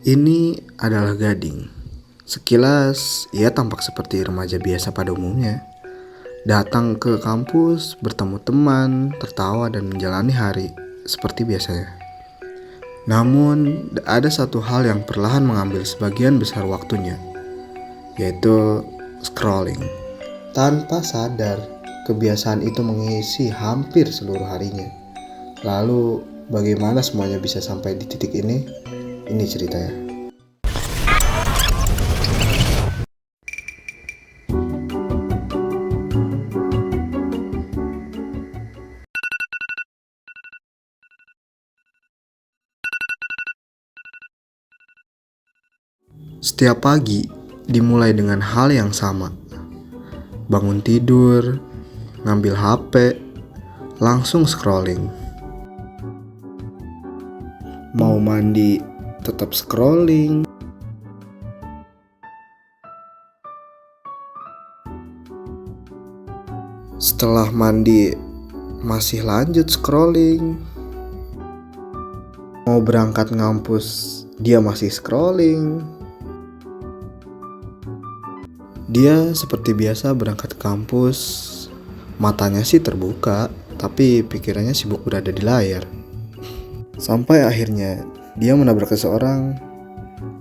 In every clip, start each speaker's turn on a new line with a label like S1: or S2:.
S1: Ini adalah Gading. Sekilas, ia tampak seperti remaja biasa pada umumnya. Datang ke kampus, bertemu teman, tertawa dan menjalani hari seperti biasanya. Namun, ada satu hal yang perlahan mengambil sebagian besar waktunya, yaitu scrolling. Tanpa sadar, kebiasaan itu mengisi hampir seluruh harinya. Lalu, bagaimana semuanya bisa sampai di titik ini? Ini ceritanya. Setiap pagi dimulai dengan hal yang sama. Bangun tidur, ngambil HP, langsung scrolling. Mau mandi, tetap scrolling. Setelah mandi, masih lanjut scrolling. Mau berangkat ngampus, dia masih scrolling. Dia seperti biasa berangkat ke kampus, matanya sih terbuka, tapi pikirannya sibuk berada di layar. Sampai akhirnya dia menabrak seseorang,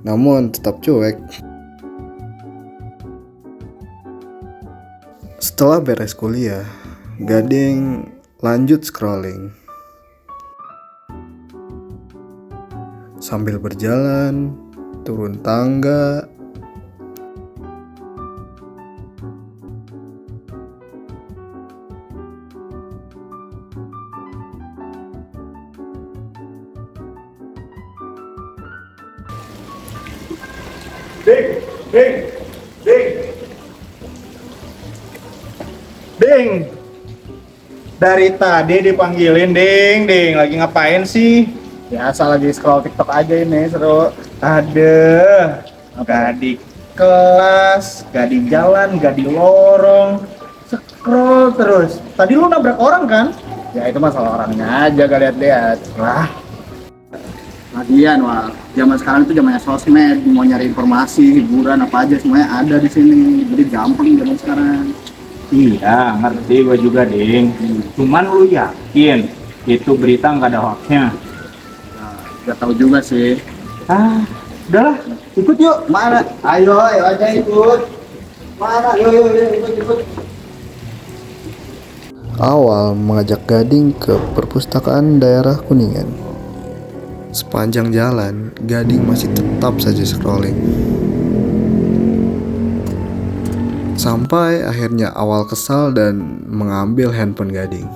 S1: namun tetap cuek. Setelah beres kuliah, Gading lanjut scrolling. Sambil berjalan, turun tangga,
S2: Ding, ding, ding, ding. Dari tadi dipanggilin, ding, ding. Lagi ngapain sih? Biasa lagi scroll TikTok aja ini, seru. Ada, gak di kelas, gak di jalan, gak di lorong. Scroll terus. Tadi lu nabrak orang kan? Ya itu masalah orangnya aja, gak lihat-lihat. Lah,
S3: Lagian, wah, zaman sekarang itu zamannya sosmed, mau nyari informasi, hiburan apa aja semuanya ada di sini. Jadi gampang zaman sekarang.
S2: iya, ngerti gue juga, ding. Cuman lu yakin itu berita nggak ada hoaxnya?
S3: Nah, gak tahu juga sih.
S2: Ah, udahlah, ikut yuk.
S3: Mana? Ayo aja ikut. Mana? Yuk, ikut.
S1: awal mengajak Gading ke perpustakaan daerah Kuningan. Sepanjang jalan, Gading masih tetap saja scrolling. Sampai akhirnya awal kesal dan mengambil handphone Gading.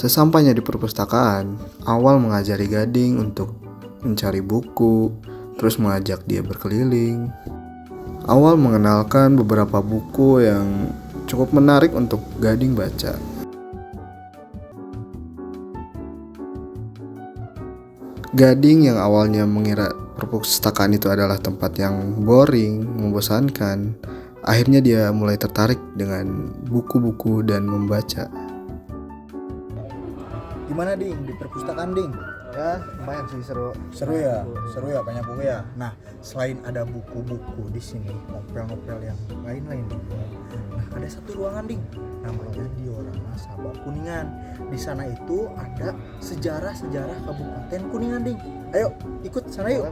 S1: Sesampainya di perpustakaan, awal mengajari Gading untuk mencari buku, terus mengajak dia berkeliling. Awal mengenalkan beberapa buku yang cukup menarik untuk Gading baca. Gading yang awalnya mengira perpustakaan itu adalah tempat yang boring, membosankan, akhirnya dia mulai tertarik dengan buku-buku dan membaca.
S4: Gimana ding di perpustakaan ding?
S1: Ya, lumayan sih seru.
S4: Seru ya banyak buku ya. Nah selain ada buku-buku di sini, novel-novel yang lain-lain nih. Nah ada satu ruangan ding, namanya Diorama Sabah Kuningan. Di sana itu ada sejarah-sejarah Kabupaten Kuningan ding. Ayo ikut sana yuk.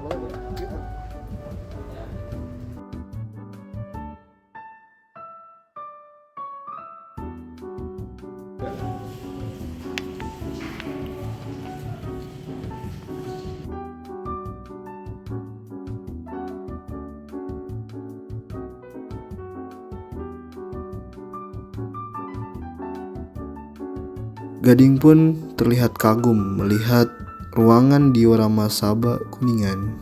S1: Gading pun terlihat kagum melihat ruangan diorama Sabah Kuningan.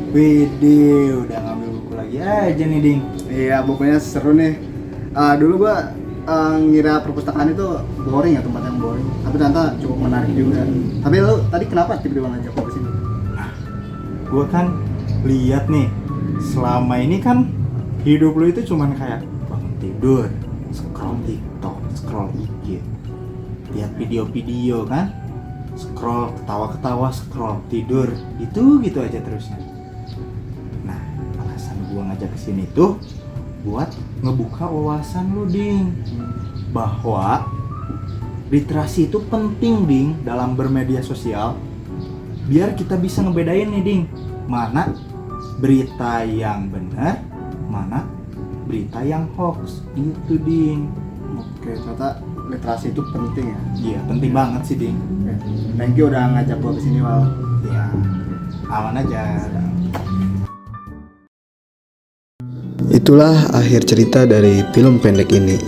S4: Widih, udah ngambil buku lagi aja nih Ding.
S3: Iya, bukunya seru nih. Dulu gua ngira perpustakaan itu boring ya, tempat yang boring. Tapi ternyata cukup menarik juga. Tapi lu tadi kenapa tiba-tiba ngajak gua kesini?
S4: Gue kan lihat nih, selama ini kan hidup lu itu cuman kayak bangun tidur, scroll TikTok, scroll IG, lihat video-video kan, scroll ketawa-ketawa, scroll tidur, gitu aja terusnya. Nah, alasan gue ngajak kesini tuh buat ngebuka wawasan lu Ding, bahwa literasi itu penting Ding dalam bermedia sosial, biar kita bisa ngebedain nih Ding, mana berita yang benar, mana berita yang hoax, itu Ding.
S3: Oke, ternyata literasi itu penting ya.
S4: Iya, penting banget sih Ding.
S3: Oke. Thank you udah ngajak gua kesini, Wal.
S4: Ya, aman aja.
S1: Itulah akhir cerita dari film pendek ini.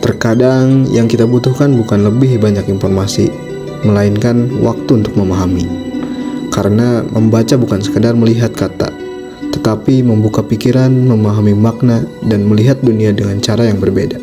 S1: Terkadang yang kita butuhkan bukan lebih banyak informasi, melainkan waktu untuk memahami. Karena membaca bukan sekedar melihat kata, tetapi membuka pikiran, memahami makna, dan melihat dunia dengan cara yang berbeda.